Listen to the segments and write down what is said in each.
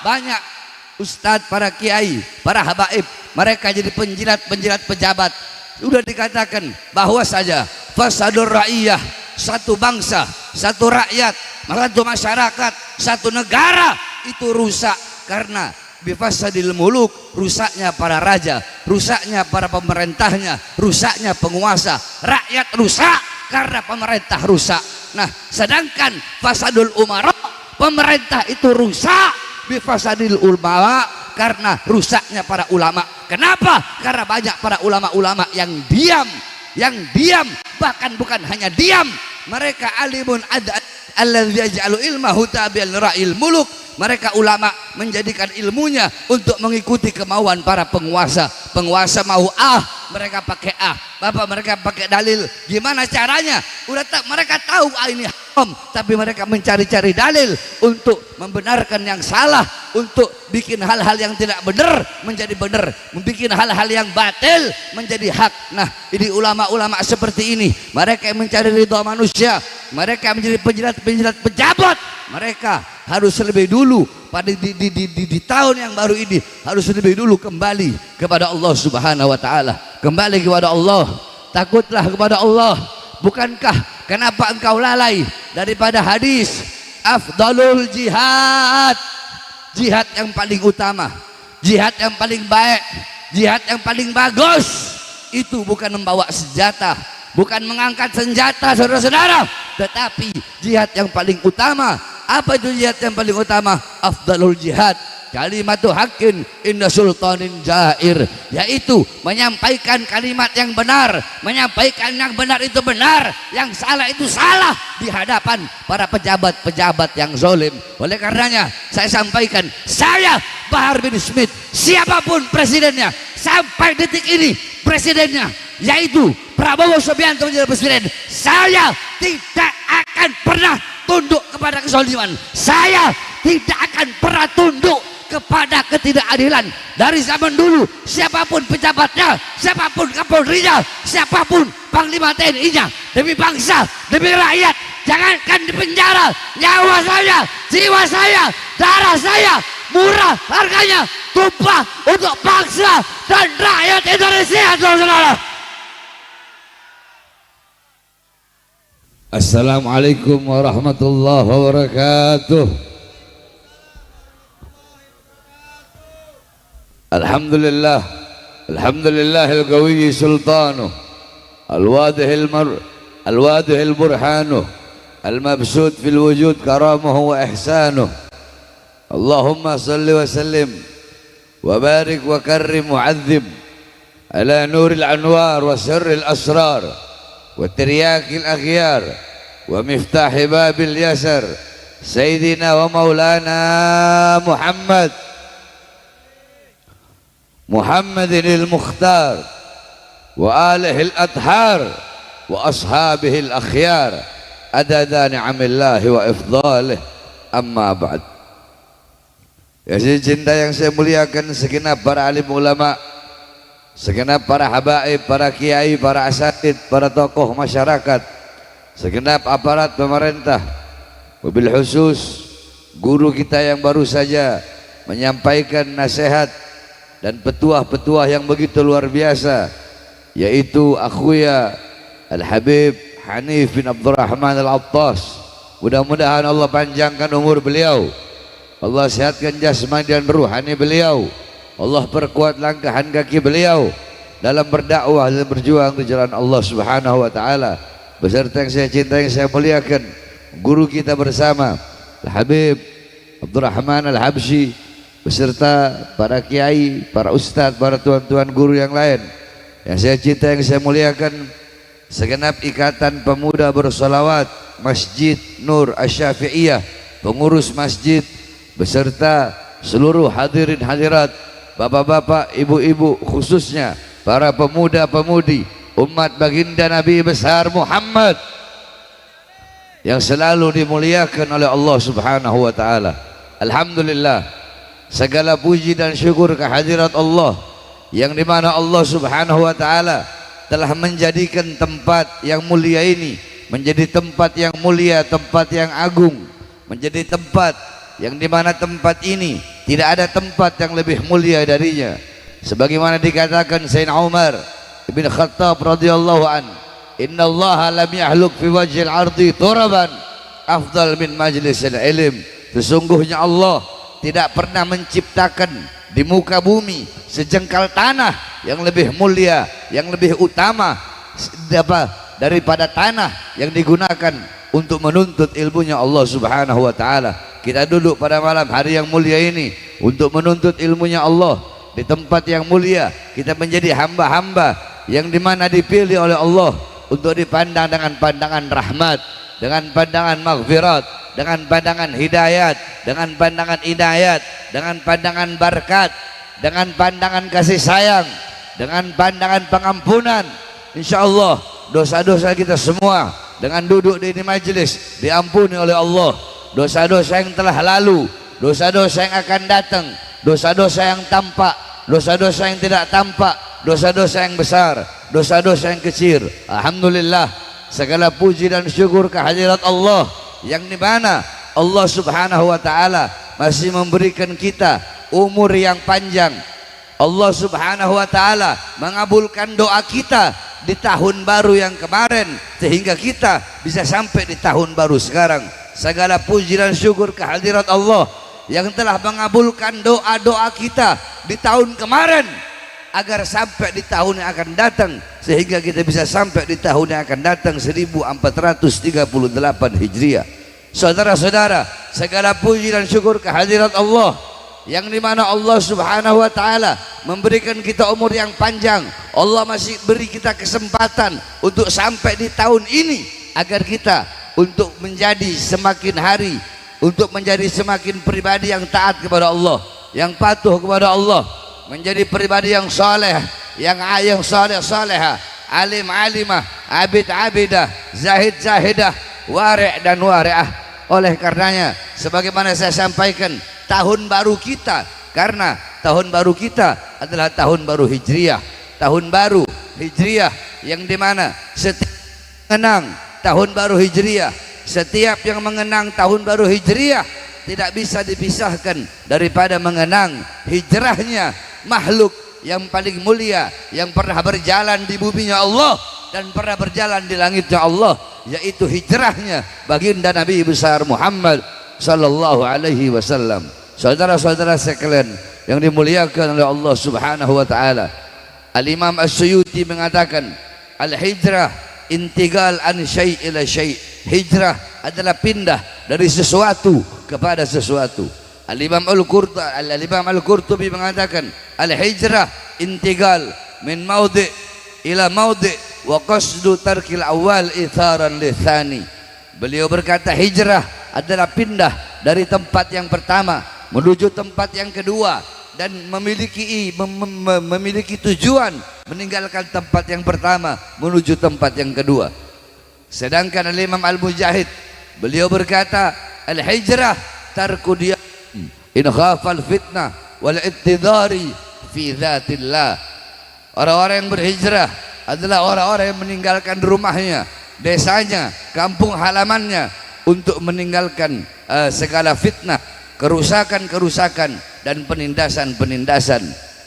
banyak ustadz, para kiai, para habaib, mereka jadi penjilat-penjilat pejabat. Sudah dikatakan bahwa saja fasadur ra'iyah, satu bangsa, satu rakyat, satu masyarakat, satu negara itu rusak karena bifasadil muluk, rusaknya para raja, rusaknya para pemerintahnya, rusaknya penguasa. Rakyat rusak karena pemerintah rusak. Nah, sedangkan fasadul umara, pemerintah itu rusak bifasadil ulama karena rusaknya para ulama. Kenapa? Karena banyak para ulama-ulama yang diam, bahkan bukan hanya diam, mereka alimun alladzi yaj'alu ilmahu tabi'an ra'il muluk. Mereka ulama menjadikan ilmunya untuk mengikuti kemauan para penguasa. Penguasa mau mereka pakai bapak mereka pakai dalil. Gimana caranya? Mereka tahu ini haram, tapi mereka mencari-cari dalil untuk membenarkan yang salah, untuk bikin hal-hal yang tidak benar menjadi benar, membuat hal-hal yang batil menjadi hak. Nah, ini ulama-ulama seperti ini, mereka yang mencari ridha manusia, mereka menjadi penjilat-penjilat pejabat. Mereka harus lebih dulu pada di tahun yang baru ini harus lebih dulu kembali kepada Allah Subhanahu wa taala. Kembali kepada Allah, takutlah kepada Allah. Bukankah kenapa engkau lalai daripada hadis afdalul jihad, jihad yang paling utama, jihad yang paling baik, jihad yang paling bagus itu bukan membawa senjata, bukan mengangkat senjata saudara-saudara, tetapi jihad yang paling utama. Apa itu jihad yang paling utama? Afdalul jihad kalimatu haqqin inda sultanin jair, yaitu menyampaikan kalimat yang benar, menyampaikan yang benar itu benar, yang salah itu salah di hadapan para pejabat-pejabat yang zalim. Oleh karenanya saya sampaikan, saya Bahar bin Smith, siapapun presidennya sampai detik ini, presidennya yaitu Prabowo Subianto menjadi presiden, saya tidak akan pernah tunduk kepada kezaliman. Saya tidak akan pernah tunduk kepada ketidakadilan dari zaman dulu. Siapapun pejabatnya, siapapun kapolrinya, siapapun panglima TNI-nya, demi bangsa, demi rakyat, jangankan di penjara, nyawa saya, jiwa saya, darah saya murah harganya, tumpah untuk bangsa dan rakyat Indonesia. Saudara-saudara, Assalamualaikum warahmatullahi wabarakatuh. Alhamdulillah, alhamdulillahil qawiyyi sultanuh, al-wadihil burhanuh, al-mabsut fil wujud karamuhu wa ihsanuh. Allahumma salli wa sallim wa barik wa karrim wa azim ala nuril anwar wa sirril asrar wa tiryakil akhyar wa miftahi babil yasar Sayyidina wa maulana Muhammadinil Mukhtar wa alihil adhar wa ashabihil akhyar adada ni'amillahi wa ifdalih, amma ba'd. Ya, cinta yang saya muliakan, segenap para alim ulama, segenap para habaib, para kiai, para asatid, para tokoh masyarakat, segenap aparat pemerintah, wabil khusus guru kita yang baru saja menyampaikan nasihat dan petuah-petuah yang begitu luar biasa, yaitu akhuya Al-Habib Hanif bin Abdurrahman Al-Attas. Mudah-mudahan Allah panjangkan umur beliau, Allah sehatkan jasmani dan ruhani beliau, Allah perkuat langkahan kaki beliau dalam berdakwah dan berjuang di jalan Allah Subhanahu wa taala, beserta yang saya cintai, yang saya muliakan, guru kita bersama Al-Habib Abdurrahman Al-Habsyi, beserta para kiai, para ustadz, para tuan-tuan guru yang lain yang saya cintai, yang saya muliakan, segenap ikatan pemuda bersolawat Masjid Nur Asy-Syafi'iyah, pengurus masjid, beserta seluruh hadirin hadirat, bapak-bapak, ibu-ibu, khususnya para pemuda-pemudi umat baginda Nabi besar Muhammad yang selalu dimuliakan oleh Allah Subhanahu wa taala. Alhamdulillah, segala puji dan syukur kehadirat Allah yang dimana Allah Subhanahu wa taala telah menjadikan tempat yang mulia ini menjadi tempat yang mulia, tempat yang agung, menjadi tempat yang dimana tempat ini tidak ada tempat yang lebih mulia darinya. Sebagaimana dikatakan Sayyidina Umar bin Khattab radhiyallahu an, innallaha lam yahluk fi wajhil ardi turaban afdal min majlisil ilm. Sesungguhnya Allah tidak pernah menciptakan di muka bumi sejengkal tanah yang lebih mulia, yang lebih utama daripada tanah yang digunakan untuk menuntut ilmunya Allah Subhanahu wa taala. Kita duduk pada malam hari yang mulia ini untuk menuntut ilmunya Allah di tempat yang mulia. Kita menjadi hamba-hamba yang dimana dipilih oleh Allah untuk dipandang dengan pandangan rahmat, dengan pandangan maghfirat, dengan pandangan hidayat, dengan pandangan inayat, dengan pandangan berkat, dengan pandangan kasih sayang, dengan pandangan pengampunan. Insyaallah dosa-dosa kita semua dengan duduk di ini majelis diampuni oleh Allah. Dosa-dosa yang telah lalu, dosa-dosa yang akan datang, dosa-dosa yang tampak, dosa-dosa yang tidak tampak, dosa-dosa yang besar, dosa-dosa yang kecil. Alhamdulillah, segala puji dan syukur kehadirat Allah yang dimana Allah Subhanahu wa taala masih memberikan kita umur yang panjang. Allah Subhanahu wa taala mengabulkan doa kita di tahun baru yang kemarin sehingga kita bisa sampai di tahun baru sekarang. Segala puji dan syukur kehadirat Allah yang telah mengabulkan doa-doa kita di tahun kemarin agar sampai di tahun yang akan datang sehingga kita bisa sampai di tahun yang akan datang 1438 Hijriah. Saudara-saudara, segala puji dan syukur kehadirat Allah yang dimana Allah Subhanahu wa taala memberikan kita umur yang panjang. Allah masih beri kita kesempatan untuk sampai di tahun ini agar kita untuk menjadi semakin hari, untuk menjadi semakin pribadi yang taat kepada Allah, yang patuh kepada Allah, menjadi pribadi yang saleh, yang saleh salehah, alim alimah, abid abidah, zahid zahidah, wari' dan wari'ah. Oleh karenanya sebagaimana saya sampaikan, tahun baru kita, karena tahun baru kita adalah tahun baru Hijriah, tahun baru Hijriah yang dimana setiap mengenang tahun baru Hijriah, setiap yang mengenang tahun baru Hijriah tidak bisa dipisahkan daripada mengenang hijrahnya makhluk yang paling mulia yang pernah berjalan di buminya Allah dan pernah berjalan di langitnya Allah, yaitu hijrahnya baginda Nabi besar Muhammad sallallahu alaihi wasallam. Saudara-saudara sekalian yang dimuliakan oleh Allah Subhanahu wa taala, Al-Imam As-Suyuti mengatakan, al-hijrah intiqal an syai' ila syai'. Hijrah adalah pindah dari sesuatu kepada sesuatu. Al-Imam Al-Qurtubi mengatakan, al-hijrah intiqal min maudhi' ila maudhi' wa qasdu tarkil awal itharan lithani. Beliau berkata hijrah adalah pindah dari tempat yang pertama menuju tempat yang kedua dan memiliki tujuan meninggalkan tempat yang pertama menuju tempat yang kedua. Sedangkan Al-Imam Al-Mujahid beliau berkata al-hijrah tarku dia in khafal fitnah wal ittidari fi dzatillah. Orang-orang yang berhijrah adalah orang-orang yang meninggalkan rumahnya, desanya, kampung halamannya untuk meninggalkan segala fitnah, kerusakan-kerusakan dan penindasan-penindasan.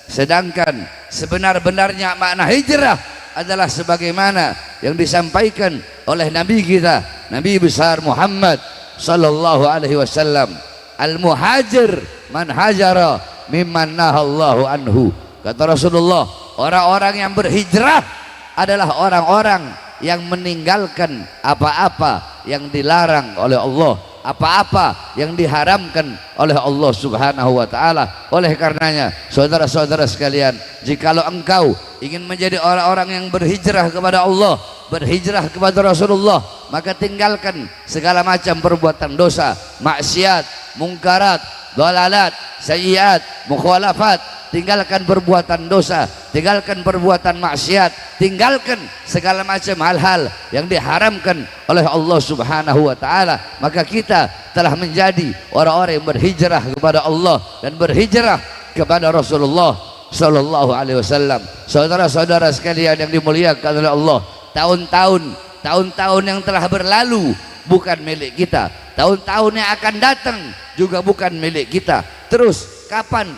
Sedangkan sebenar-benarnya makna hijrah adalah sebagaimana yang disampaikan oleh Nabi kita, Nabi besar Muhammad sallallahu alaihi wasallam, al-muhajir man hajara mimman nahallahu anhu. Kata Rasulullah, orang-orang yang berhijrah adalah orang-orang yang meninggalkan apa-apa yang dilarang oleh Allah, apa-apa yang diharamkan oleh Allah Subhanahu wa taala. Oleh karenanya, saudara-saudara sekalian, jikalau engkau ingin menjadi orang-orang yang berhijrah kepada Allah, berhijrah kepada Rasulullah, maka tinggalkan segala macam perbuatan dosa, maksiat, mungkarat, dhalalat, sayyiat, mukhalafat. Tinggalkan perbuatan dosa, tinggalkan perbuatan maksiat, tinggalkan segala macam hal-hal yang diharamkan oleh Allah Subhanahu wa taala. Maka kita telah menjadi orang-orang yang berhijrah kepada Allah dan berhijrah kepada Rasulullah sallallahu alaihi wasallam. Saudara-saudara sekalian yang dimuliakan oleh Allah, tahun-tahun yang telah berlalu bukan milik kita, tahun-tahun yang akan datang juga bukan milik kita. Terus kapan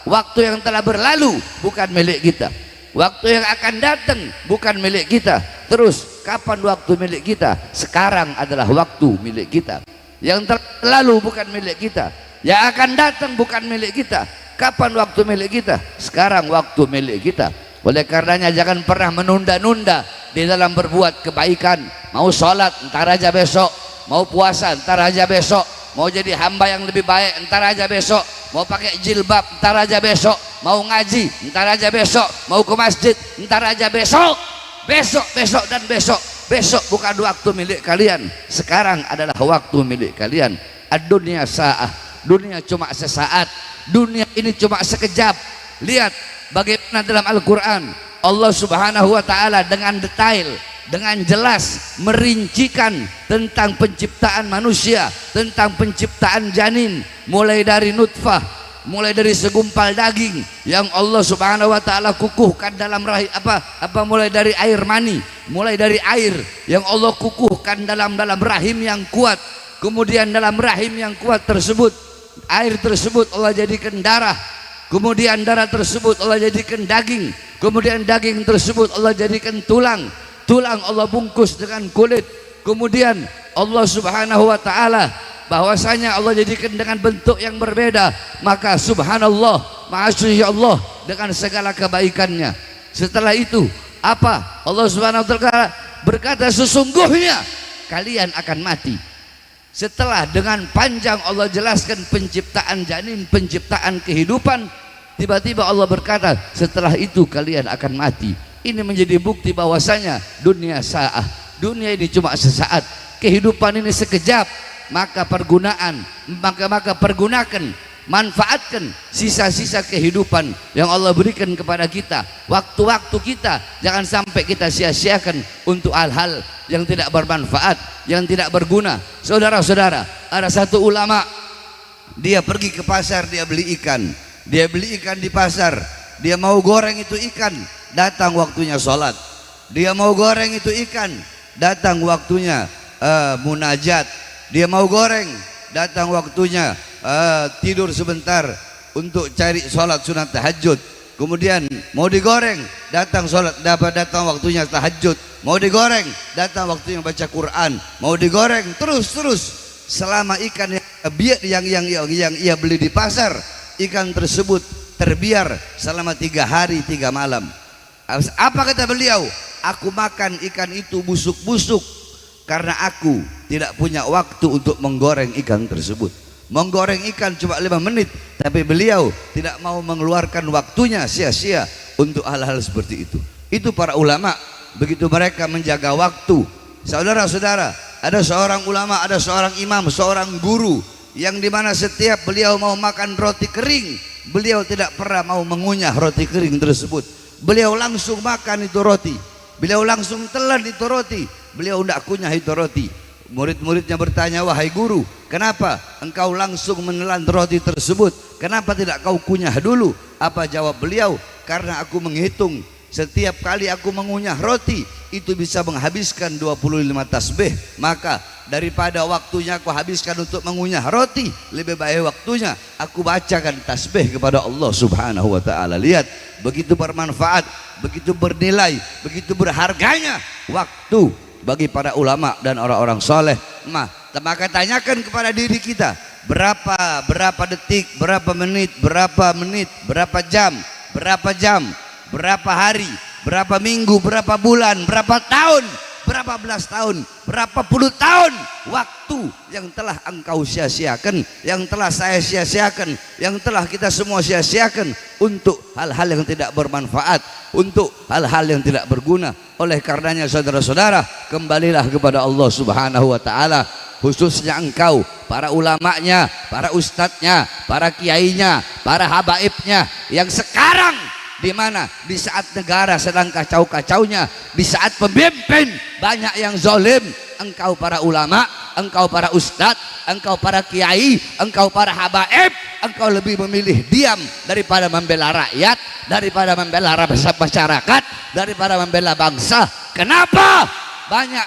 waktu yang telah berlalu bukan milik kita, waktu yang akan datang bukan milik kita. Terus kapan waktu milik kita? Sekarang adalah waktu milik kita. Yang terlalu bukan milik kita, yang akan datang bukan milik kita. Kapan waktu milik kita? Sekarang waktu milik kita. Oleh karenanya jangan pernah menunda-nunda di dalam berbuat kebaikan. Mau sholat entar aja besok, mau puasa entar aja besok, mau jadi hamba yang lebih baik entar aja besok, mau pakai jilbab entar aja besok, mau ngaji entar aja besok, mau ke masjid entar aja besok. Besok dan besok. Besok bukan waktu milik kalian, sekarang adalah waktu milik kalian. Ad-dunya sa'ah, dunia cuma sesaat, dunia ini cuma sekejap. Lihat bagaimana dalam Al-Quran Allah subhanahu wa ta'ala dengan detail, dengan jelas merincikan tentang penciptaan manusia, tentang penciptaan janin, mulai dari nutfah, mulai dari segumpal daging yang Allah subhanahu wa ta'ala kukuhkan dalam rahim mulai dari air mani, mulai dari air yang Allah kukuhkan dalam rahim yang kuat. Kemudian dalam rahim yang kuat tersebut, air tersebut Allah jadikan darah, kemudian darah tersebut Allah jadikan daging, kemudian daging tersebut Allah jadikan tulang, tulang Allah bungkus dengan kulit. Kemudian Allah subhanahu wa ta'ala bahwasanya Allah jadikan dengan bentuk yang berbeda, maka subhanallah, maha suci Allah dengan segala kebaikannya. Setelah itu apa? Allah subhanahu wa ta'ala berkata, sesungguhnya kalian akan mati. Setelah dengan panjang Allah jelaskan penciptaan janin, penciptaan kehidupan, tiba-tiba Allah berkata, setelah itu kalian akan mati. Ini menjadi bukti bahwasanya dunia sa'ah, dunia ini cuma sesaat, kehidupan ini sekejap. Maka pergunakan, manfaatkan sisa-sisa kehidupan yang Allah berikan kepada kita. Waktu-waktu kita jangan sampai kita sia-siakan untuk hal-hal yang tidak bermanfaat, yang tidak berguna. Saudara-saudara, ada satu ulama, dia pergi ke pasar, dia beli ikan di pasar, dia mau goreng itu ikan, datang waktunya sholat. Dia mau goreng itu ikan, datang waktunya munajat. Dia mau goreng, datang waktunya tidur sebentar untuk cari sholat sunat tahajud. Kemudian mau digoreng, datang sholat, datang waktunya tahajud. Mau digoreng, datang waktunya baca Quran. Mau digoreng, terus selama ikan yang ia beli di pasar, ikan tersebut terbiar selama 3 hari 3 malam. Apa kata beliau? Aku makan ikan itu busuk-busuk karena aku tidak punya waktu untuk menggoreng ikan tersebut. Menggoreng ikan cuma 5 menit, tapi beliau tidak mau mengeluarkan waktunya sia-sia untuk hal-hal seperti itu. Itu para ulama, begitu mereka menjaga waktu. Saudara-saudara, ada seorang ulama, ada seorang imam, seorang guru yang dimana setiap beliau mau makan roti kering, beliau tidak pernah mau mengunyah roti kering tersebut. Beliau langsung makan itu roti, beliau langsung telan itu roti, beliau tidak kunyah itu roti. Murid-muridnya bertanya, wahai guru, kenapa engkau langsung menelan roti tersebut? Kenapa tidak kau kunyah dulu? Apa jawab beliau? Karena aku menghitung setiap kali aku mengunyah roti itu bisa menghabiskan 25 tasbih. Maka daripada waktunya aku habiskan untuk mengunyah roti, lebih baik waktunya aku bacakan tasbih kepada Allah subhanahu wa ta'ala. Lihat, begitu bermanfaat, begitu bernilai, begitu berharganya waktu bagi para ulama dan orang-orang soleh. Maka tanyakan kepada diri kita, berapa detik, berapa menit, berapa jam, berapa hari, berapa minggu, berapa bulan, berapa tahun, berapa belas tahun, berapa puluh tahun waktu yang telah engkau sia-siakan, yang telah saya sia-siakan, yang telah kita semua sia-siakan untuk hal-hal yang tidak bermanfaat, untuk hal-hal yang tidak berguna. Oleh karenanya saudara-saudara, kembalilah kepada Allah subhanahu wa ta'ala, khususnya engkau, para ulamanya, para ustadznya, para kiainya, para habaibnya yang sekarang di mana di saat negara sedang kacau-kacaunya, di saat pemimpin banyak yang zalim, engkau para ulama, engkau para ustadz, engkau para kiai, engkau para habaib, engkau lebih memilih diam daripada membela rakyat, daripada membela masyarakat, daripada membela bangsa. Kenapa? Banyak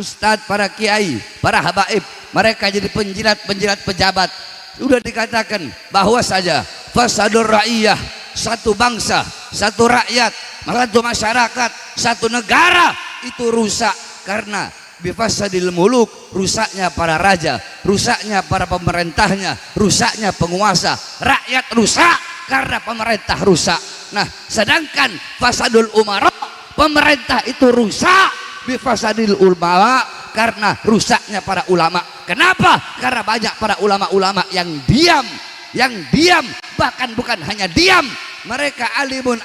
ustadz, para kiai, para habaib, mereka jadi penjilat-penjilat pejabat. Sudah dikatakan bahwa saja fasadur ra'iyah, satu bangsa, satu rakyat, satu masyarakat, satu negara itu rusak karena bifasadil muluk, rusaknya para raja, rusaknya para pemerintahnya, rusaknya penguasa. Rakyat rusak karena pemerintah rusak. Nah, sedangkan fasadul umara, pemerintah itu rusak bifasadil ulama, karena rusaknya para ulama. Kenapa? Karena banyak para ulama-ulama yang diam, bahkan bukan hanya diam, mereka alimun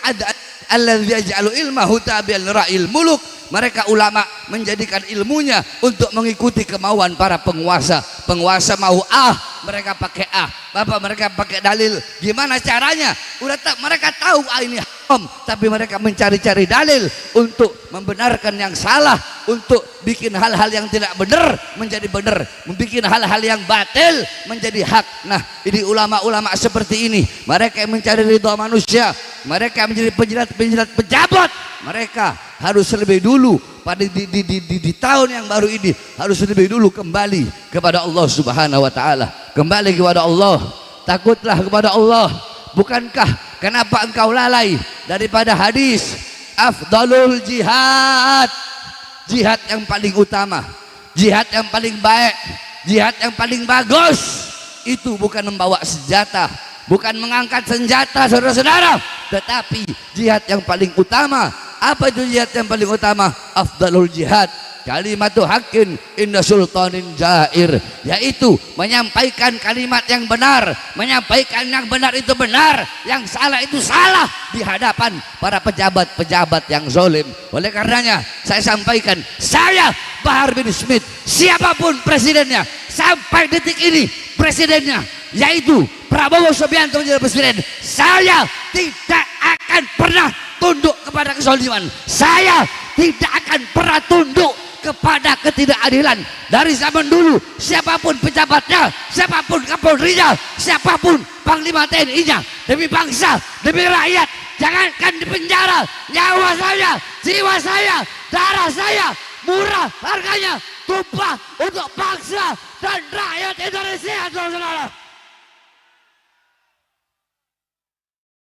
alladzi yaj'alu ilmahu tabi'an ra'il muluk. Mereka ulama menjadikan ilmunya untuk mengikuti kemauan para penguasa. Penguasa mau mereka pakai Bapak mereka pakai dalil. Gimana caranya? Mereka tahu ini haram, tapi mereka mencari-cari dalil untuk membenarkan yang salah, untuk bikin hal-hal yang tidak benar menjadi benar, membikin hal-hal yang batil menjadi hak. Nah, ini ulama-ulama seperti ini, mereka yang mencari ridha manusia, mereka menjadi penjilat-penjilat pejabat. Mereka harus lebih dulu pada di tahun yang baru ini harus lebih dulu kembali kepada Allah Subhanahu wa taala. Kembali kepada Allah, takutlah kepada Allah. Bukankah kenapa engkau lalai daripada hadis afdalul jihad, jihad yang paling utama, jihad yang paling baik, jihad yang paling bagus itu bukan membawa senjata, bukan mengangkat senjata saudara-saudara, tetapi jihad yang paling utama. Apa itu jihad yang paling utama? Afdalul jihad kalimatu haqqin inda sultanin jair, yaitu menyampaikan kalimat yang benar, menyampaikan yang benar itu benar, yang salah itu salah di hadapan para pejabat-pejabat yang zalim. Oleh karenanya saya sampaikan, saya Bahar bin Smith, siapapun presidennya sampai detik ini, presidennya yaitu Prabowo Subianto menjadi presiden, saya tidak akan pernah tunduk kepada kezaliman. Saya tidak akan pernah tunduk kepada ketidakadilan. Dari zaman dulu, siapapun pejabatnya, siapapun Kapolrinya, siapapun Panglima TNI-nya, demi bangsa, demi rakyat, jangankan di penjara, nyawa saya, jiwa saya, darah saya murah harganya, tumpah untuk bangsa dan rakyat Indonesia, saudara-saudara.